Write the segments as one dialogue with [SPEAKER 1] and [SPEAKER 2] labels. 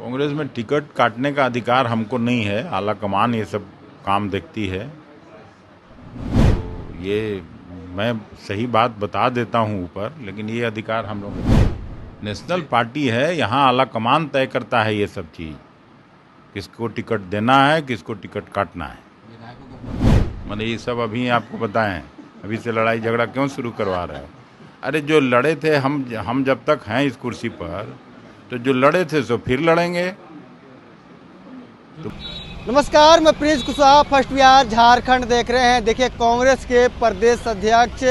[SPEAKER 1] कांग्रेस में टिकट काटने का अधिकार हमको नहीं है। आला कमान ये सब काम देखती है। तो ये मैं सही बात बता देता हूँ ऊपर, लेकिन ये अधिकार हम लोग नेशनल पार्टी है, यहाँ आला कमान तय करता है ये सब चीज़, किसको टिकट देना है, किसको टिकट काटना है। मैंने ये सब अभी आपको बताएं, अभी से लड़ाई झगड़ा क्यों शुरू करवा रहे हो? अरे जो लड़े थे हम जब तक हैं इस कुर्सी पर, तो जो लड़े थे सो फिर लड़ेंगे।
[SPEAKER 2] नमस्कार, मैं प्रिंस कुशवाहा फर्स्ट बिहार झारखंड देख रहे हैं। देखिए, कांग्रेस के प्रदेश अध्यक्ष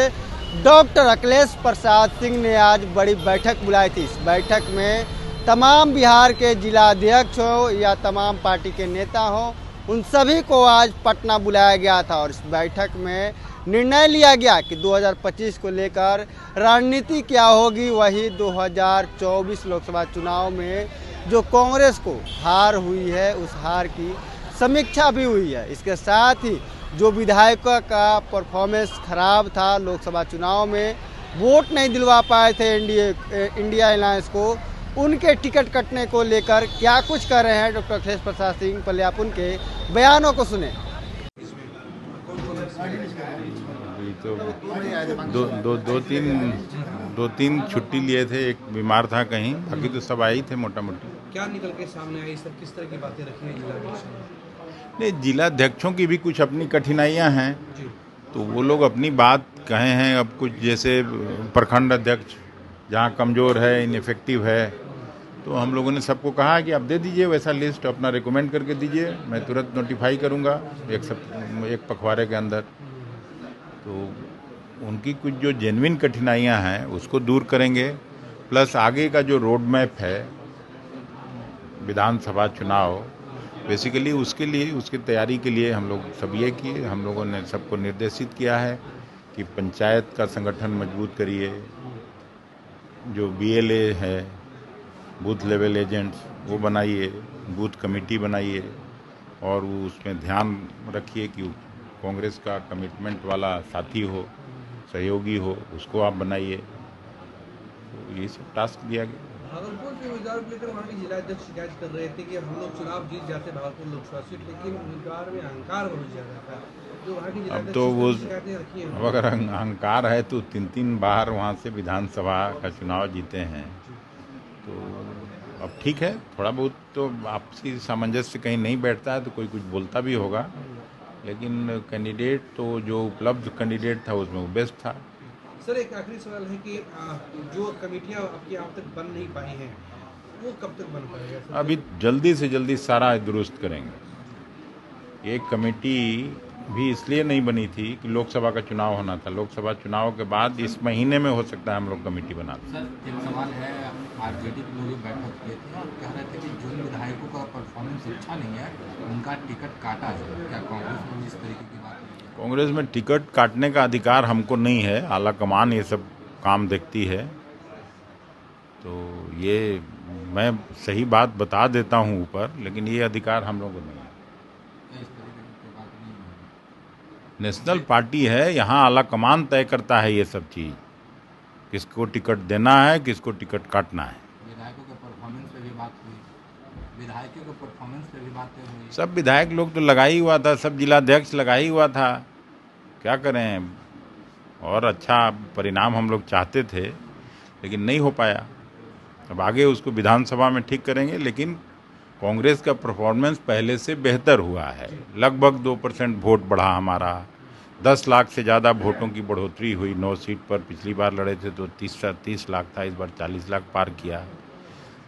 [SPEAKER 2] डॉक्टर अखिलेश प्रसाद सिंह ने आज बड़ी बैठक बुलाई थी। इस बैठक में तमाम बिहार के जिलाध्यक्ष हो या तमाम पार्टी के नेता हो, उन सभी को आज पटना बुलाया गया था। और इस बैठक में निर्णय लिया गया कि 2025 को लेकर रणनीति क्या होगी। वही 2024 लोकसभा चुनाव में जो कांग्रेस को हार हुई है, उस हार की समीक्षा भी हुई है। इसके साथ ही जो विधायकों का परफॉर्मेंस खराब था लोकसभा चुनाव में, वोट नहीं दिलवा पाए थे इंडिया अलायंस को, उनके टिकट कटने को लेकर क्या कुछ कर रहे हैं डॉक्टर अखिलेश प्रसाद सिंह। पहले आप उनके बयानों को सुने।
[SPEAKER 1] तो दो तीन छुट्टी लिए थे, एक बीमार था कहीं, बाकी तो सब आई थे मोटा मोटी।
[SPEAKER 3] क्या निकल के सामने आई सर? किस तरह की बातें रखी हैं जिलाध्यक्ष ने?
[SPEAKER 1] नहीं, जिलाध्यक्षों की भी कुछ अपनी कठिनाइयां हैं, तो वो लोग अपनी बात कहे हैं। अब कुछ जैसे प्रखंड अध्यक्ष जहाँ कमज़ोर है, इनफेक्टिव है, तो हम लोगों ने सबको कहा कि आप दे दीजिए वैसा लिस्ट, अपना रिकमेंड करके दीजिए, मैं तुरंत नोटिफाई करूँगा एक पखवाड़े के अंदर। तो उनकी कुछ जो जेन्युइन कठिनाइयां हैं उसको दूर करेंगे, प्लस आगे का जो रोड मैप है विधानसभा चुनाव, बेसिकली उसके लिए, उसकी तैयारी के लिए हम लोग सब ये किए। हम लोगों ने सबको निर्देशित किया है कि पंचायत का संगठन मजबूत करिए, जो BLA है, बूथ लेवल एजेंट्स, वो बनाइए, बूथ कमेटी बनाइए, और वो उसमें ध्यान रखिए कि कांग्रेस का कमिटमेंट वाला साथी हो, सहयोगी हो, उसको आप बनाइए। तो ये सब टास्क दिया गया।
[SPEAKER 3] भागलपुर के उम्मीदवार को लेकर वहाँ के जिलाध्यक्ष शिकायत कर रहे थे कि हम लोग चुनाव जीत जाते भागलपुर लोकसभा सीट, लेकिन उम्मीदवार में अहंकार बहुत ज्यादा था। जो वहाँ के
[SPEAKER 1] अब तो वो
[SPEAKER 3] शिकायतें रखी हैं,
[SPEAKER 1] अब अगर अहंकार है तो 3 बार वहाँ से विधानसभा का चुनाव जीते हैं, तो अब ठीक है, थोड़ा बहुत तो आपसी सामंजस्य कहीं नहीं बैठता है तो कोई कुछ बोलता भी होगा, लेकिन कैंडिडेट तो जो उपलब्ध कैंडिडेट था उसमें वो बेस्ट था।
[SPEAKER 3] सर एक आखिरी सवाल है कि जो कमेटियां आपकी अब तक बन नहीं पाई हैं, वो कब तक बन पाएगा?
[SPEAKER 1] अभी जल्दी से जल्दी सारा दुरुस्त करेंगे। एक कमेटी भी इसलिए नहीं बनी थी कि लोकसभा का चुनाव होना था। लोकसभा चुनाव के बाद इस महीने में हो सकता है हम लोग कमेटी बना दें।
[SPEAKER 4] सर एक सवाल है, आरजेडी के लोग बैठक किए थे और कह रहे थे कि जिन विधायकों का परफॉर्मेंस अच्छा नहीं है उनका टिकट काटा है। क्या कांग्रेस में इस तरीके की बात है?
[SPEAKER 1] कांग्रेस में टिकट काटने का अधिकार हमको नहीं है। आला कमान ये सब काम देखती है। तो ये मैं सही बात बता देता हूँ ऊपर, लेकिन ये अधिकार हम लोगों को नहीं है।
[SPEAKER 4] इस तरीके की बात नहीं है।
[SPEAKER 1] नेशनल पार्टी है, यहाँ आला कमान तय करता है ये सब चीज़, किसको टिकट देना है, किसको टिकट काटना है।
[SPEAKER 4] विधायकों के परफॉर्मेंस पे भी बात हुई, विधायकों के परफॉर्मेंस पे भी बातें हुई।
[SPEAKER 1] सब विधायक लोग तो लगा ही हुआ था, सब जिलाध्यक्ष लगा ही हुआ था। क्या करें, और अच्छा परिणाम हम लोग चाहते थे, लेकिन नहीं हो पाया। अब आगे उसको विधानसभा में ठीक करेंगे, लेकिन कांग्रेस का परफॉर्मेंस पहले से बेहतर हुआ है। लगभग 2% वोट बढ़ा हमारा, 10 लाख से ज़्यादा वोटों की बढ़ोतरी हुई 9 सीट पर। पिछली बार लड़े थे तो 30 लाख था, इस बार 40 लाख पार किया।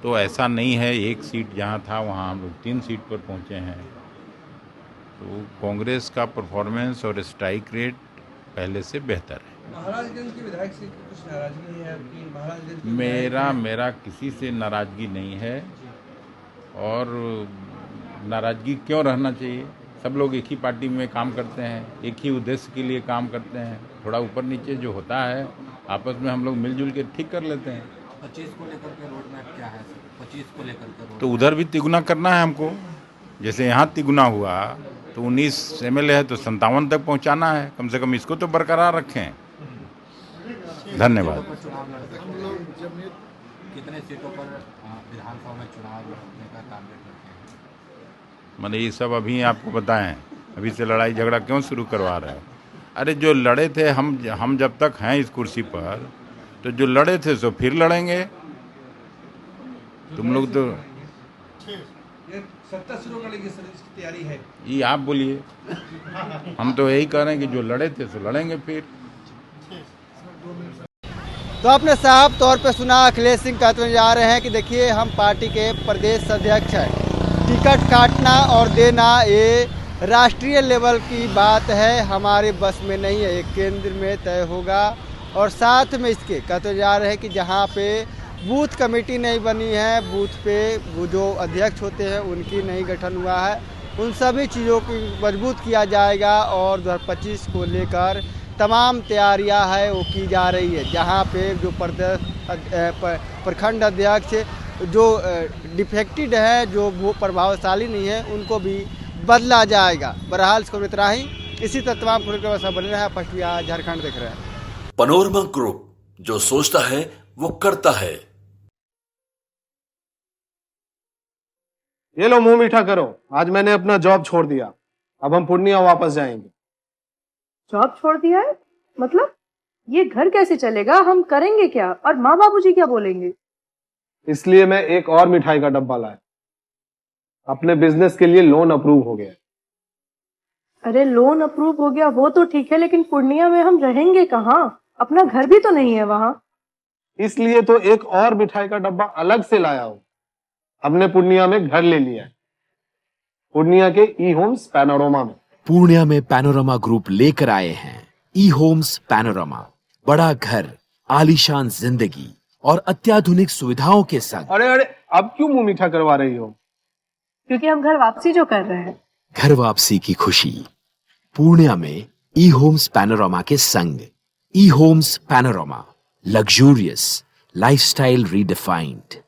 [SPEAKER 1] तो ऐसा नहीं है एक सीट जहाँ था वहाँ हम लोग 3 सीट पर पहुँचे हैं। तो कांग्रेस का परफॉर्मेंस और स्ट्राइक रेट पहले से बेहतर है।
[SPEAKER 3] महाराजगंज के विधायक से कुछ नाराजगी है आपकी? महाराजगंज
[SPEAKER 1] मेरा किसी से नाराजगी नहीं है, और नाराजगी क्यों रहना चाहिए? सब लोग एक ही पार्टी में काम करते हैं, एक ही उद्देश्य के लिए काम करते हैं। थोड़ा ऊपर नीचे जो होता है आपस में हम लोग मिलजुल के ठीक कर लेते हैं।
[SPEAKER 4] 25 को लेकर के रोड मैप क्या है? 25 को लेकर के
[SPEAKER 1] तो उधर भी तिगुना करना है हमको। जैसे यहाँ तिगुना हुआ तो 19 MLA है तो 57 तक पहुँचाना है, कम से कम इसको तो बरकरार रखें। धन्यवाद।
[SPEAKER 4] चुनाव लड़ सकते हैं, कितने सीटों पर विधानसभा में चुनाव लड़ने का टारगेट रखे हैं।
[SPEAKER 1] मैंने ये सब अभी आपको बताएं, अभी से लड़ाई झगड़ा क्यों शुरू करवा रहे हो? अरे जो लड़े थे, हम जब तक हैं इस कुर्सी पर, तो जो लड़े थे सो फिर लड़ेंगे। तुम लोग तो
[SPEAKER 3] ये सत्ता शुरू करने की सर इसकी तैयारी है।
[SPEAKER 1] ये आप बोलिए, हम तो यही कह रहे हैं कि जो लड़े थे सो लड़ेंगे फिर।
[SPEAKER 2] तो आपने साफ तौर पे सुना, अखिलेश सिंह कहते हुए जा रहे हैं कि देखिए हम पार्टी के प्रदेश अध्यक्ष हैं, टिकट काटना और देना ये राष्ट्रीय लेवल की बात है, हमारे बस में नहीं है, ये केंद्र में तय होगा। और साथ में इसके कहते हुए जा रहे हैं कि जहाँ पे बूथ कमेटी नहीं बनी है, बूथ पे वो जो अध्यक्ष होते हैं उनकी नहीं गठन हुआ है, उन सभी चीज़ों को मजबूत किया जाएगा और 2025 को लेकर तमाम तैयारियां है वो की जा रही है। जहां पे जो प्रखंड अध्यक्ष जो डिफेक्टेड है, जो वो प्रभावशाली नहीं है, उनको भी बदला जाएगा। बहरहाल इसको इतना ही, इसी तरह तमाम खबरें बने रहे। फर्स्ट बिहार झारखंड देख रहे हैं।
[SPEAKER 5] पैनोरमा ग्रुप, जो सोचता है वो करता है।
[SPEAKER 6] ये लो मुंह मीठा करो, आज मैंने अपना जॉब छोड़ दिया, अब हम पूर्णिया वापस जाएंगे।
[SPEAKER 7] जॉब छोड़ दिया है? मतलब ये घर कैसे चलेगा, हम करेंगे क्या, और माँ बाबूजी क्या बोलेंगे?
[SPEAKER 6] इसलिए मैं एक और मिठाई का डब्बा लाया, अपने बिजनेस के लिए लोन अप्रूव हो गया।
[SPEAKER 7] अरे लोन अप्रूव हो गया वो तो ठीक है, लेकिन पूर्णिया में हम रहेंगे कहाँ? अपना घर भी तो नहीं है वहाँ।
[SPEAKER 6] इसलिए तो एक और मिठाई का डब्बा अलग से लाया हूँ। हमने पूर्णिया में घर ले लिया है, पूर्णिया के ई होम्स पैनोरमा में।
[SPEAKER 8] पूर्णिया में पैनोरमा ग्रुप लेकर आए हैं ई होम्स पैनोरमा, बड़ा घर, आलीशान जिंदगी और अत्याधुनिक सुविधाओं के संग।
[SPEAKER 6] अरे अरे, अब क्यों मुंह मीठा करवा रही हो?
[SPEAKER 7] क्योंकि हम घर वापसी जो कर रहे हैं।
[SPEAKER 8] घर वापसी की खुशी पूर्णिया में ई होम्स पैनोरमा के संग। ई Homes Panorama, luxurious lifestyle redefined.